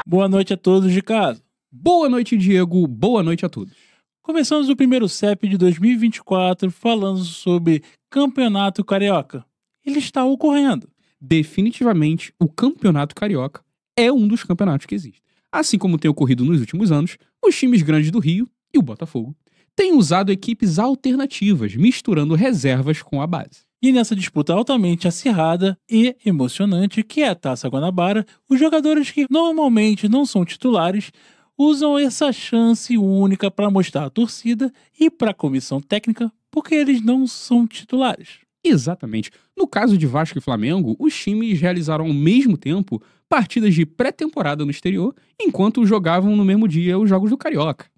Boa noite a todos de casa. Boa noite, Diego. Boa noite a todos. Começamos o primeiro CEP de 2024 falando sobre Campeonato Carioca. Ele está ocorrendo. Definitivamente, o Campeonato Carioca é um dos campeonatos que existem. Assim como tem ocorrido nos últimos anos, os times grandes do Rio e o Botafogo têm usado equipes alternativas, misturando reservas com a base. E nessa disputa altamente acirrada e emocionante, que é a Taça Guanabara, os jogadores que normalmente não são titulares usam essa chance única para mostrar à torcida e para a comissão técnica porque eles não são titulares. Exatamente. No caso de Vasco e Flamengo, os times realizaram ao mesmo tempo partidas de pré-temporada no exterior, enquanto jogavam no mesmo dia os jogos do Carioca.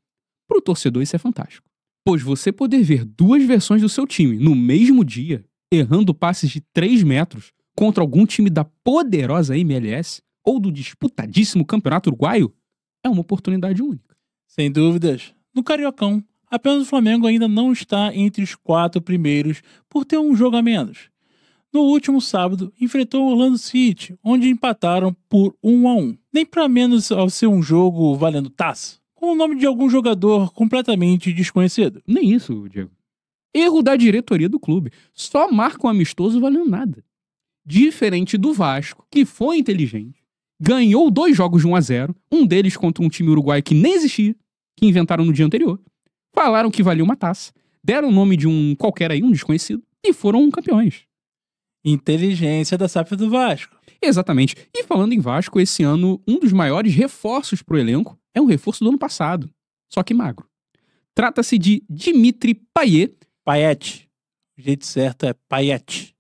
Para o torcedor isso é fantástico, pois você poder ver duas versões do seu time no mesmo dia, errando passes de 3 metros contra algum time da poderosa MLS ou do disputadíssimo Campeonato Uruguaio, é uma oportunidade única. Sem dúvidas. No Cariocão, apenas o Flamengo ainda não está entre os 4 primeiros por ter um jogo a menos. No último sábado, enfrentou o Orlando City, onde empataram por 1-1. Nem para menos ao ser um jogo valendo taça, com o nome de algum jogador completamente desconhecido. Nem isso, Diego. Erro da diretoria do clube. Só marca um amistoso valendo nada. Diferente do Vasco, que foi inteligente, ganhou 2 jogos de 1-0, um deles contra um time uruguaio que nem existia, que inventaram no dia anterior. Falaram que valia uma taça, deram o nome de um qualquer aí, um desconhecido, e foram campeões. Inteligência da SAF do Vasco. Exatamente. E falando em Vasco, esse ano, um dos maiores reforços pro elenco é um reforço do ano passado, só que magro. Trata-se de Dimitri Payet. Payet. O jeito certo é Payet.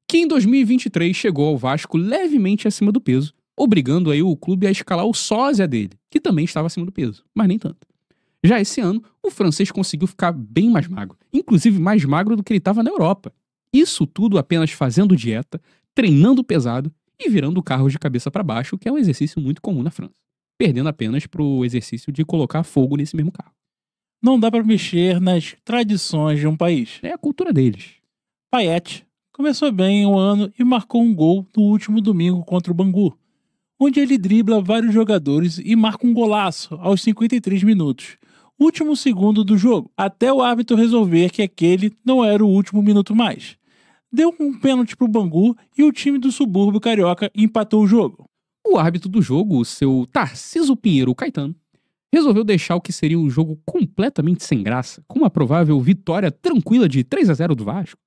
Que em 2023 chegou ao Vasco levemente acima do peso, obrigando aí o clube a escalar o sósia dele, que também estava acima do peso, mas nem tanto. Já esse ano, o francês conseguiu ficar bem mais magro, inclusive mais magro do que ele estava na Europa. Isso tudo apenas fazendo dieta, treinando pesado e virando o carro de cabeça para baixo, que é um exercício muito comum na França, perdendo apenas pro exercício de colocar fogo nesse mesmo carro. Não dá para mexer nas tradições de um país. É a cultura deles. Payet começou bem o ano e marcou um gol no último domingo contra o Bangu, onde ele dribla vários jogadores e marca um golaço aos 53 minutos, último segundo do jogo, até o árbitro resolver que aquele não era o último minuto mais. Deu um pênalti pro Bangu e o time do subúrbio carioca empatou o jogo. O árbitro do jogo, o seu Tarciso Pinheiro Caetano, resolveu deixar o que seria um jogo completamente sem graça, com uma provável vitória tranquila de 3-0 do Vasco,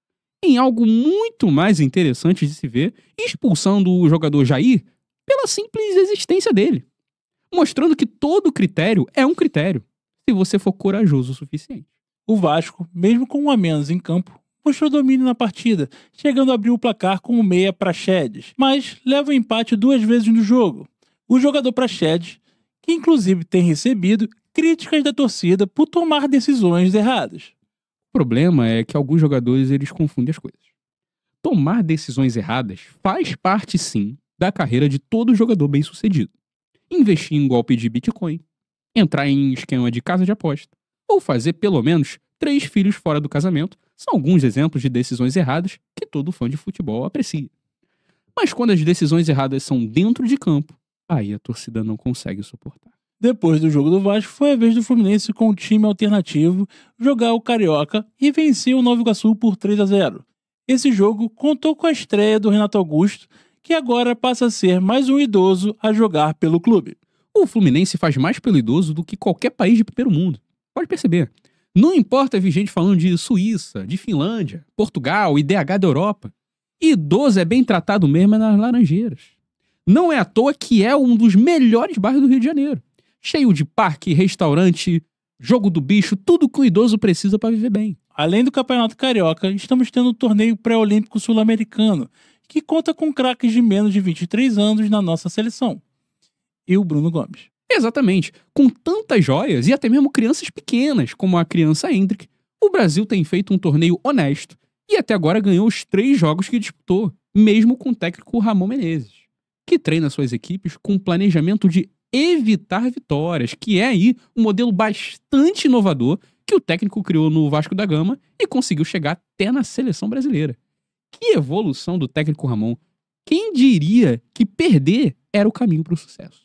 em algo muito mais interessante de se ver, expulsando o jogador Jair pela simples existência dele, mostrando que todo critério é um critério, se você for corajoso o suficiente. O Vasco, mesmo com um a menos em campo, mostrou domínio na partida, chegando a abrir o placar com o meia Praxedes, mas leva o empate 2 vezes no jogo. O jogador Praxedes, que inclusive tem recebido críticas da torcida por tomar decisões erradas. O problema é que alguns jogadores eles confundem as coisas. Tomar decisões erradas faz parte, sim, da carreira de todo jogador bem-sucedido. Investir em golpe de Bitcoin, entrar em esquema de casa de aposta, ou fazer pelo menos 3 filhos fora do casamento são alguns exemplos de decisões erradas que todo fã de futebol aprecia. Mas quando as decisões erradas são dentro de campo, aí a torcida não consegue suportar. Depois do jogo do Vasco, foi a vez do Fluminense com o time alternativo jogar o Carioca e vencer o Nova Iguaçu por 3-0. Esse jogo contou com a estreia do Renato Augusto, que agora passa a ser mais um idoso a jogar pelo clube. O Fluminense faz mais pelo idoso do que qualquer país de primeiro mundo. Pode perceber. Não importa vir gente falando de Suíça, de Finlândia, Portugal, IDH da Europa. Idoso é bem tratado mesmo nas Laranjeiras. Não é à toa que é um dos melhores bairros do Rio de Janeiro. Cheio de parque, restaurante, jogo do bicho, tudo que o idoso precisa para viver bem. Além do Campeonato Carioca, estamos tendo o torneio pré-olímpico sul-americano, que conta com craques de menos de 23 anos na nossa seleção. E o Bruno Gomes. Exatamente. Com tantas joias e até mesmo crianças pequenas, como a criança Hendrick, o Brasil tem feito um torneio honesto e até agora ganhou os 3 jogos que disputou, mesmo com o técnico Ramon Menezes, que treina suas equipes com um planejamento de evitar vitórias, que é aí um modelo bastante inovador que o técnico criou no Vasco da Gama e conseguiu chegar até na seleção brasileira. Que evolução do técnico Ramon. Quem diria que perder era o caminho para o sucesso?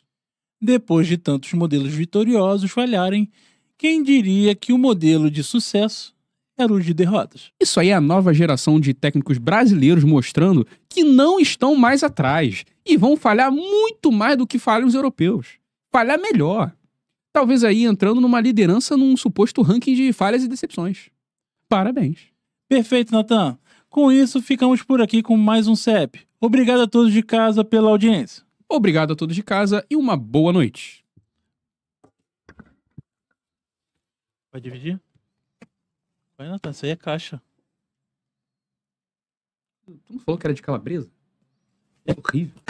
Depois de tantos modelos vitoriosos falharem, quem diria que o modelo de sucesso era o de derrotas? Isso aí é a nova geração de técnicos brasileiros mostrando que não estão mais atrás e vão falhar muito mais do que falham os europeus. Falhar melhor. Talvez aí entrando numa liderança num suposto ranking de falhas e decepções. Parabéns. Perfeito, Natan. Com isso, ficamos por aqui com mais um CEP. Obrigado a todos de casa pela audiência. Obrigado a todos de casa e uma boa noite. Vai dividir? Vai, Natan. Isso aí é caixa. Tu não falou que era de calabresa? É horrível.